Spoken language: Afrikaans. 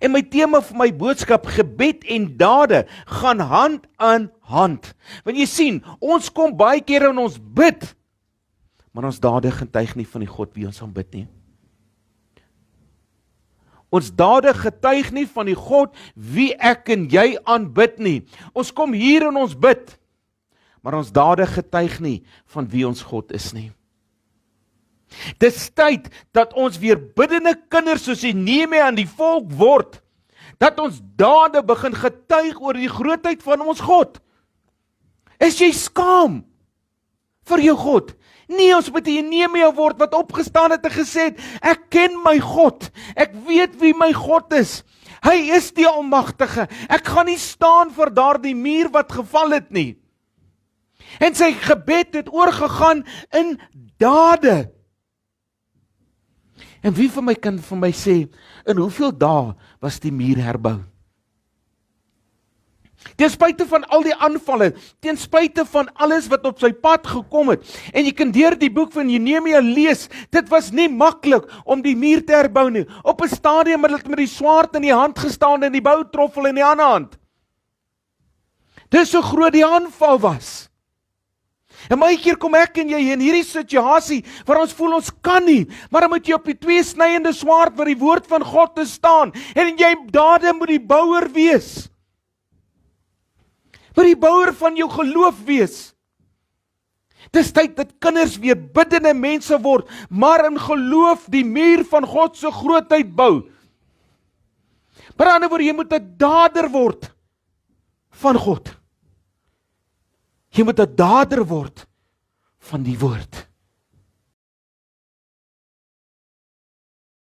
En my tema vir my boodskap, gebed en dade, gaan hand aan hand. Want jy sien, ons kom baie keer en ons bid, maar ons dade getuig nie van die God wie ons aanbid nie. Ons dade getuig nie van die God wie ek en jy aanbid nie. Ons kom hier en ons bid, maar ons dade getuig nie van wie ons God is nie. Dis tyd dat ons weer biddende kinders soos die Nehemia aan die volk word, dat ons dade begin getuig oor die grootheid van ons God. Is jy skaam vir jou God? Nee, ons moet 'n Nehemia word wat opgestaan het en gesê het, ek ken my God, ek weet wie my God is, hy is die Almagtige, ek gaan nie staan vir daardie muur wat geval het nie. En sy gebed het oorgegaan in dade. En wie van my kan vir my sê, in hoeveel dae was die muur herbou? Ten spyte van al die aanvalle, ten spyte van alles wat op sy pad gekom het, en jy kan deur die boek van Nehemia lees, dit was nie maklik om die muur te herbou nie. Op 'n stadium het hulle met die swaard in die hand gestaan en die boutroffel in die ander hand. Dis so groot die aanval was. En baie keer kom ek en jy in hierdie situasie waar ons voel ons kan nie, maar dan moet jy op die tweesnydende swaard waar die woord van God te staan, en jy dade moet die bouer wees. Moet die bouer van jou geloof wees. Dis tyd dat kinders weer biddende mense word, maar in geloof die muur van God se grootheid bou. Maar aan die ander woord, jy moet 'n dader word van God. Jy moet 'n dader word van die woord.